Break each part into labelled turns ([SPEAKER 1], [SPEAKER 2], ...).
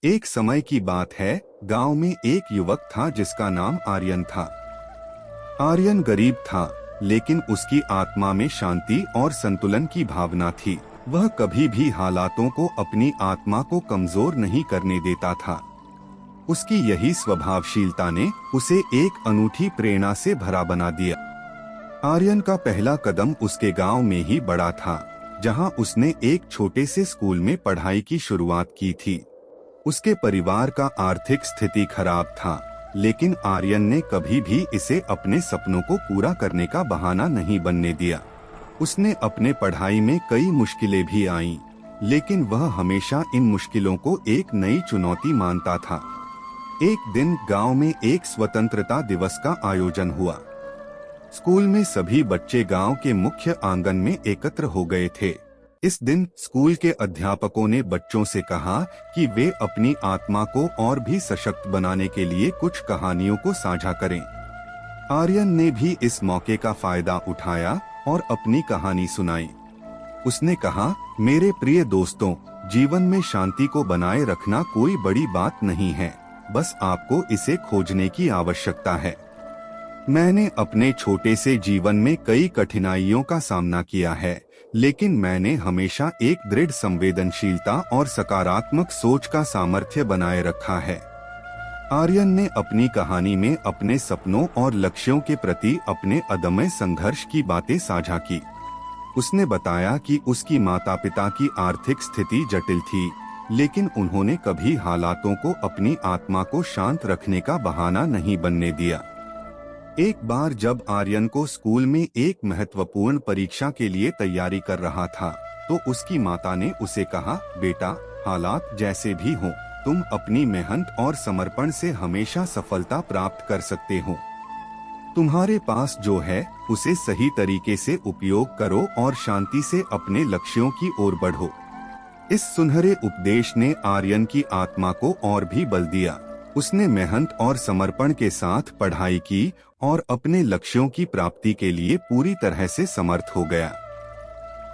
[SPEAKER 1] एक समय की बात है, गांव में एक युवक था जिसका नाम आर्यन था। आर्यन गरीब था, लेकिन उसकी आत्मा में शांति और संतुलन की भावना थी। वह कभी भी हालातों को अपनी आत्मा को कमजोर नहीं करने देता था। उसकी यही स्वभावशीलता ने उसे एक अनूठी प्रेरणा से भरा बना दिया। आर्यन का पहला कदम उसके गांव में ही बढ़ा था, जहां उसने एक छोटे से स्कूल में पढ़ाई की शुरुआत की थी। उसके परिवार का आर्थिक स्थिति खराब था, लेकिन आर्यन ने कभी भी इसे अपने सपनों को पूरा करने का बहाना नहीं बनने दिया। उसने अपने पढ़ाई में कई मुश्किलें भी आईं, लेकिन वह हमेशा इन मुश्किलों को एक नई चुनौती मानता था। एक दिन गांव में एक स्वतंत्रता दिवस का आयोजन हुआ। स्कूल में सभी बच्चे गांव के मुख्य आंगन में एकत्र हो गए थे। इस दिन स्कूल के अध्यापकों ने बच्चों से कहा कि वे अपनी आत्मा को और भी सशक्त बनाने के लिए कुछ कहानियों को साझा करें। आर्यन ने भी इस मौके का फायदा उठाया और अपनी कहानी सुनाई। उसने कहा, मेरे प्रिय दोस्तों, जीवन में शांति को बनाए रखना कोई बड़ी बात नहीं है, बस आपको इसे खोजने की आवश्यकता है। मैंने अपने छोटे से जीवन में कई कठिनाइयों का सामना किया है, लेकिन मैंने हमेशा एक दृढ़ संवेदनशीलता और सकारात्मक सोच का सामर्थ्य बनाए रखा है। आर्यन ने अपनी कहानी में अपने सपनों और लक्ष्यों के प्रति अपने अदम्य संघर्ष की बातें साझा की। उसने बताया कि उसकी माता-पिता की आर्थिक स्थिति जटिल थी, लेकिन उन्होंने कभी हालातों को अपनी आत्मा को शांत रखने का बहाना नहीं बनने दिया। एक बार जब आर्यन को स्कूल में एक महत्वपूर्ण परीक्षा के लिए तैयारी कर रहा था, तो उसकी माता ने उसे कहा, बेटा, हालात जैसे भी हों, तुम अपनी मेहनत और समर्पण से हमेशा सफलता प्राप्त कर सकते हो। तुम्हारे पास जो है उसे सही तरीके से उपयोग करो और शांति से अपने लक्ष्यों की ओर बढ़ो। इस सुनहरे उपदेश ने आर्यन की आत्मा को और भी बल दिया। उसने मेहनत और समर्पण के साथ पढ़ाई की और अपने लक्ष्यों की प्राप्ति के लिए पूरी तरह से समर्थ हो गया।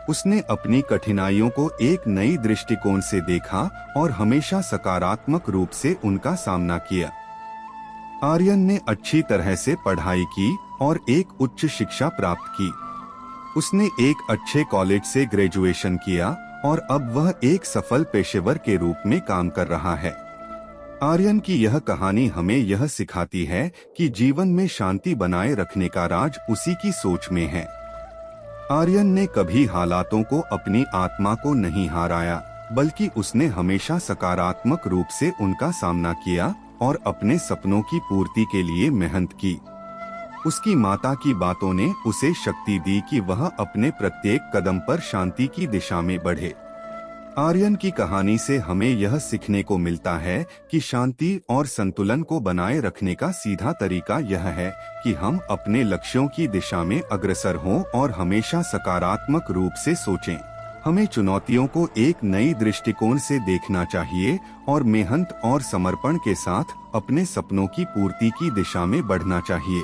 [SPEAKER 1] उसने अपनी कठिनाइयों को एक नई दृष्टिकोण से देखा और हमेशा सकारात्मक रूप से उनका सामना किया। आर्यन ने अच्छी तरह से पढ़ाई की और एक उच्च शिक्षा प्राप्त की। उसने एक अच्छे कॉलेज से ग्रेजुएशन किया और अब वह एक सफल पेशेवर के रूप में काम कर रहा है। आर्यन की यह कहानी हमें यह सिखाती है कि जीवन में शांति बनाए रखने का राज उसी की सोच में है। आर्यन ने कभी हालातों को अपनी आत्मा को नहीं हाराया, बल्कि उसने हमेशा सकारात्मक रूप से उनका सामना किया और अपने सपनों की पूर्ति के लिए मेहनत की। उसकी माता की बातों ने उसे शक्ति दी कि वह अपने प्रत्येक कदम पर शांति की दिशा में बढ़े। आर्यन की कहानी से हमें यह सीखने को मिलता है कि शांति और संतुलन को बनाए रखने का सीधा तरीका यह है कि हम अपने लक्ष्यों की दिशा में अग्रसर हों और हमेशा सकारात्मक रूप से सोचें। हमें चुनौतियों को एक नई दृष्टिकोण से देखना चाहिए और मेहनत और समर्पण के साथ अपने सपनों की पूर्ति की दिशा में बढ़ना चाहिए।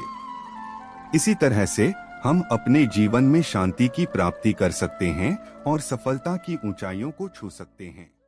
[SPEAKER 1] इसी तरह से हम अपने जीवन में शांति की प्राप्ति कर सकते हैं और सफलता की ऊंचाइयों को छू सकते हैं।